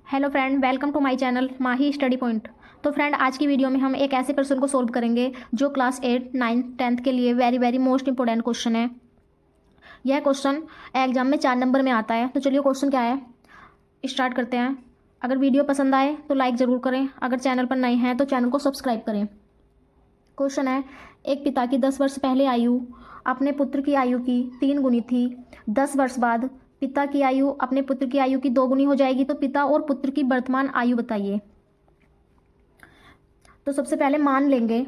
Hello friend, welcome to my channel Mahi study point. तो friend, आज की वीडियो में हम एक ऐसे क्वेश्चन को सोल्व करेंगे जो क्लास 8, 9, 10 के लिए वेरी मोस्ट इंपॉर्टेंट क्वेश्चन है। यह क्वेश्चन एग्जाम में 4 नंबर में आता है। तो चलिए क्वेश्चन क्या है स्टार्ट करते हैं। अगर वीडियो पसंद आए तो लाइक ज़रूर करें, अगर चैनल पर नए हैं तो चैनल को सब्सक्राइब करें। क्वेश्चन है, एक पिता की 10 वर्ष पहले आयु अपने पुत्र की आयु की 3 गुनी थी। 10 वर्ष बाद पिता की आयु अपने पुत्र की आयु की 2 गुनी हो जाएगी। तो पिता और पुत्र की वर्तमान आयु बताइए। तो सबसे पहले मान लेंगे,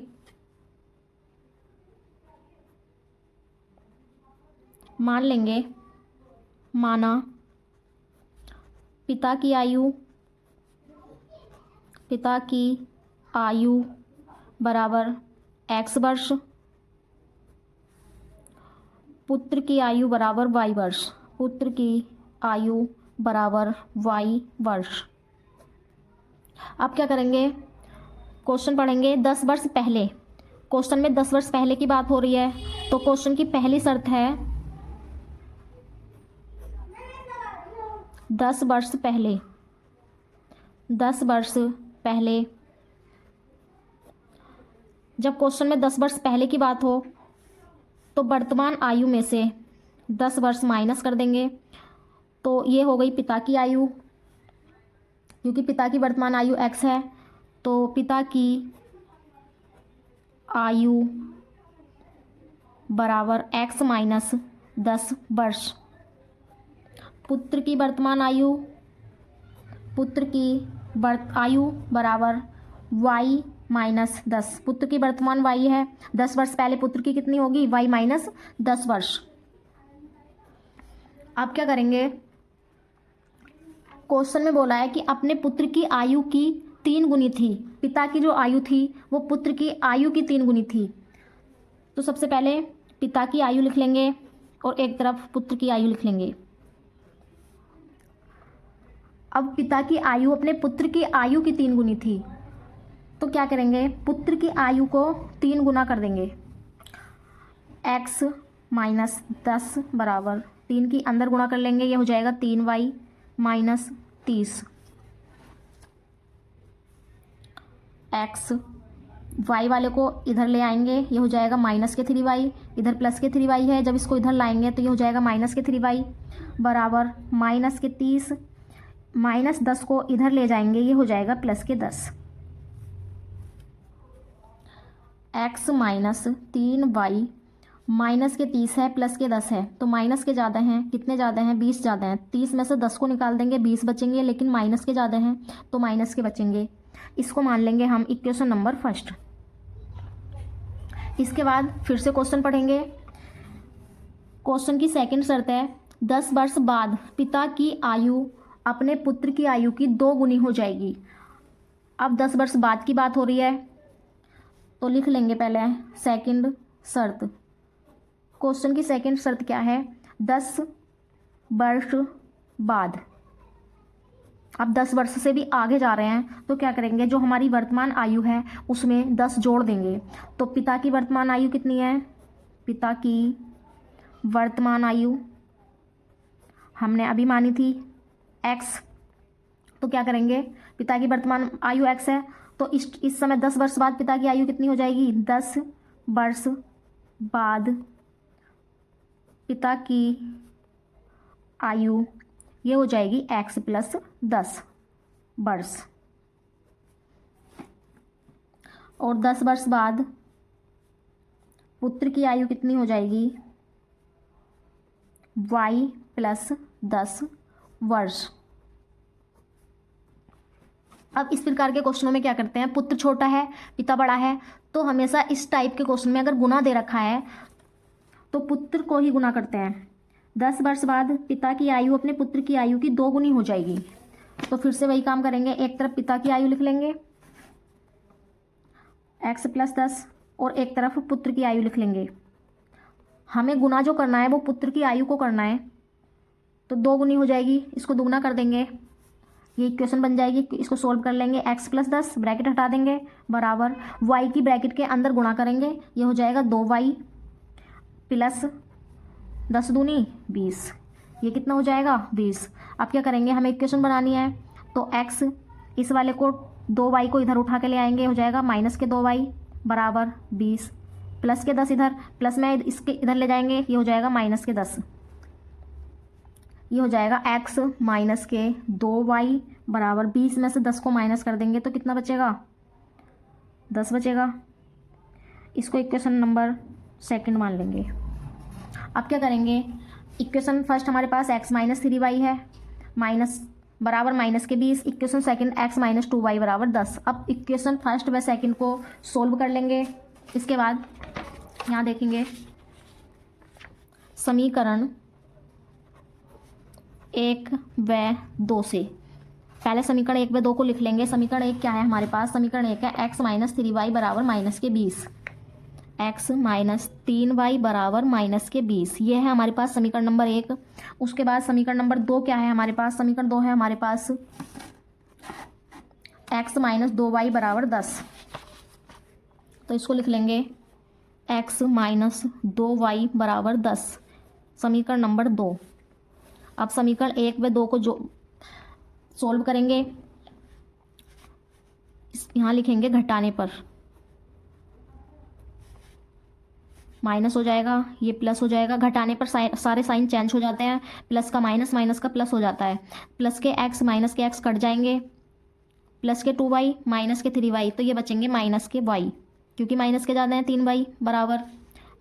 माना पिता की आयु बराबर x वर्ष, पुत्र की आयु बराबर y वर्ष। पुत्र की आयु बराबर y वर्ष। अब क्या करेंगे, क्वेश्चन पढ़ेंगे 10 वर्ष पहले। क्वेश्चन में 10 वर्ष पहले की बात हो रही है, तो क्वेश्चन की पहली शर्त है 10 वर्ष पहले। 10 वर्ष पहले, जब क्वेश्चन में 10 वर्ष पहले की बात हो तो वर्तमान आयु में से 10 वर्ष माइनस कर देंगे। तो ये हो गई पिता की आयु, क्योंकि पिता की वर्तमान आयु x है। तो पिता की आयु बराबर x माइनस 10 वर्ष। पुत्र की आयु बराबर y माइनस 10। पुत्र की वर्तमान y है, 10 वर्ष पहले पुत्र की कितनी होगी, y माइनस 10 वर्ष। अब क्या करेंगे, क्वेश्चन में बोला है कि अपने पुत्र की आयु की 3 गुनी थी। पिता की जो आयु थी वो पुत्र की आयु की 3 गुनी थी। तो सबसे पहले पिता की आयु लिख लेंगे और एक तरफ पुत्र की आयु लिख लेंगे। अब पिता की आयु अपने पुत्र की आयु की 3 गुनी थी, तो क्या करेंगे, पुत्र की आयु को 3 गुना कर देंगे। x माइनस 10 बराबर 3 की अंदर गुणा कर लेंगे, ये हो जाएगा 3y माइनस 30। x y वाले को इधर ले आएंगे, ये हो जाएगा माइनस के 3y। इधर प्लस के 3y है, जब इसको इधर लाएंगे तो ये हो जाएगा माइनस के 3y बराबर माइनस के 30। माइनस 10 को इधर ले जाएंगे, ये हो जाएगा प्लस के 10। x माइनस 3y माइनस के 30 है, प्लस के 10 है, तो माइनस के ज़्यादा हैं। कितने ज़्यादा हैं, 20 ज़्यादा हैं। 30 में से 10 को निकाल देंगे, 20 बचेंगे, लेकिन माइनस के ज़्यादा हैं तो माइनस के बचेंगे। इसको मान लेंगे हम इक्वेशन नंबर फर्स्ट। इसके बाद फिर से क्वेश्चन पढ़ेंगे। क्वेश्चन की सेकंड शर्त है 10 वर्ष बाद पिता की आयु अपने पुत्र की आयु की 2 गुनी हो जाएगी। अब 10 वर्ष बाद की बात हो रही है, तो लिख लेंगे पहले सेकंड शर्त। क्वेश्चन की सेकंड शर्त क्या है, 10 वर्ष बाद। अब 10 वर्ष से भी आगे जा रहे हैं, तो क्या करेंगे, जो हमारी वर्तमान आयु है उसमें 10 जोड़ देंगे। तो पिता की वर्तमान आयु कितनी है, पिता की वर्तमान आयु हमने अभी मानी थी x। तो क्या करेंगे, पिता की वर्तमान आयु x है, तो इस समय 10 वर्ष बाद पिता की आयु कितनी हो जाएगी, 10 वर्ष बाद पिता की आयु ये हो जाएगी x प्लस 10 वर्ष। और 10 वर्ष बाद पुत्र की आयु कितनी हो जाएगी, y प्लस 10 वर्ष। अब इस प्रकार के क्वेश्चनों में क्या करते हैं, पुत्र छोटा है पिता बड़ा है, तो हमेशा इस टाइप के क्वेश्चन में अगर गुना दे रखा है तो पुत्र को ही गुना करते हैं। 10 वर्ष बाद पिता की आयु अपने पुत्र की आयु की 2 गुनी हो जाएगी। तो फिर से वही काम करेंगे, एक तरफ पिता की आयु लिख लेंगे x प्लस 10 और एक तरफ पुत्र की आयु लिख लेंगे। हमें गुना जो करना है वो पुत्र की आयु को करना है, तो 2 गुनी हो जाएगी, इसको दुगना कर देंगे, ये इक्वेशन बन जाएगी। इसको सोल्व कर लेंगे, x प्लस 10 ब्रैकेट हटा देंगे बराबर y की ब्रैकेट के अंदर गुणा करेंगे, ये हो जाएगा 2y प्लस 10 दूनी 20, ये कितना हो जाएगा 20। अब क्या करेंगे, हमें इक्वेशन बनानी है, तो x इस वाले को 2y को इधर उठा के ले आएंगे, हो जाएगा -2y बराबर 20, प्लस के 10 इधर, प्लस में इसके इधर ले जाएंगे, ये हो जाएगा -10, ये हो जाएगा x -2y बराबर 20 में से 10 को माइनस कर देंगे तो कितना बचेगा, 10 बचेगा। इसको इक्वेशन नंबर सेकंड मान लेंगे। अब क्या करेंगे, इक्वेशन फर्स्ट हमारे पास x -3y है, माइनस बराबर -20, इक्वेशन सेकंड x -2y बराबर 10। अब इक्वेशन फर्स्ट व सेकंड को सोल्व कर लेंगे। इसके बाद यहाँ देखेंगे समीकरण 1 व 2 से, पहले समीकरण 1 व 2 को लिख लेंगे। समीकरण 1 क्या है हमारे पास, समीकरण 1 है x -3y बराबर -20, x -3y बराबर -20, ये है हमारे पास समीकरण नंबर 1। उसके बाद समीकरण नंबर 2 क्या है हमारे पास, समीकरण 2 है हमारे पास x -2y बराबर 10, तो इसको लिख लेंगे x -2y बराबर 10, समीकरण नंबर 2। अब समीकरण 1 व 2 को जो सोल्व करेंगे, यहाँ लिखेंगे घटाने पर, माइनस हो जाएगा, ये प्लस हो जाएगा, घटाने पर सारे साइन चेंज हो जाते हैं, प्लस का माइनस, माइनस का प्लस हो जाता है, प्लस के x माइनस के x कट जाएंगे, प्लस के 2y माइनस के 3y, तो ये बचेंगे माइनस के y, क्योंकि माइनस के ज़्यादा हैं 3y बराबर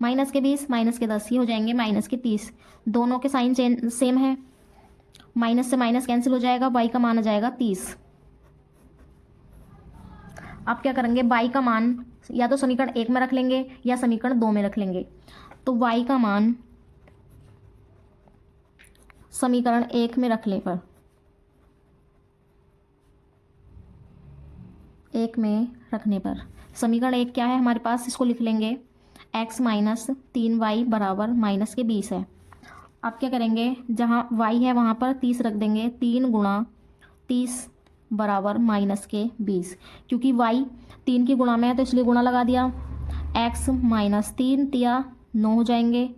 माइनस के 20 माइनस के 10, ये हो जाएंगे माइनस के 30। दोनों के साइन सेम है, माइनस से माइनस कैंसिल हो जाएगा, y का मान आ जाएगा 30। अब क्या करेंगे, y का मान या तो समीकरण 1 में रख लेंगे या समीकरण 2 में रख लेंगे। तो y का मान समीकरण 1 में रखने पर, 1 में रखने पर समीकरण 1 क्या है हमारे पास, इसको लिख लेंगे x -3y बराबर -20 है। अब क्या करेंगे, जहाँ y है वहाँ पर 30 रख देंगे, 3 गुणा 30 बराबर -20, क्योंकि y 3 की गुणा में है तो इसलिए गुणा लगा दिया, x -3 तिया 9 हो जाएंगे,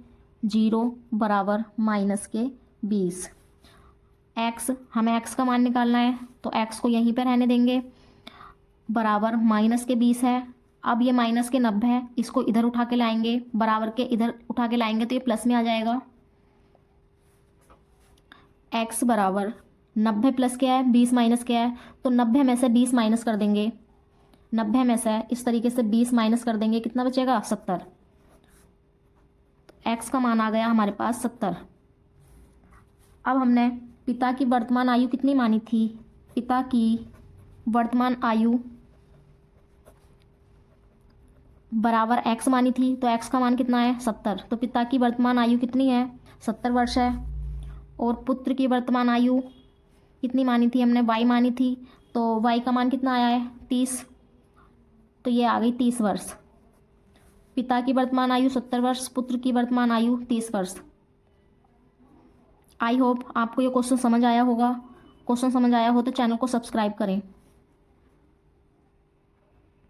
0 बराबर -20। x हमें x का मान निकालना है तो x को यहीं पर रहने देंगे, बराबर -20 है। अब ये -90 है, इसको इधर उठा के लाएंगे, बराबर के इधर उठा के लाएंगे तो ये प्लस में आ जाएगा, x बराबर 90 प्लस क्या है, 20 माइनस क्या है, तो 90 में से 20 माइनस कर देंगे, 90 में से इस तरीके से 20 माइनस कर देंगे, कितना बचेगा, 70। तो x का मान आ गया हमारे पास 70। अब हमने पिता की वर्तमान आयु कितनी मानी थी, पिता की वर्तमान आयु बराबर x मानी थी, तो x का मान कितना है, 70। तो पिता की वर्तमान आयु कितनी है, 70 वर्ष है। और पुत्र की वर्तमान आयु कितनी मानी थी हमने, y मानी थी, तो y का मान कितना आया है, 30, तो ये आ गई 30 वर्ष। पिता की वर्तमान आयु 70 वर्ष, पुत्र की वर्तमान आयु 30 वर्ष। आई होप आपको ये क्वेश्चन समझ आया होगा। क्वेश्चन समझ आया हो तो चैनल को सब्सक्राइब करें।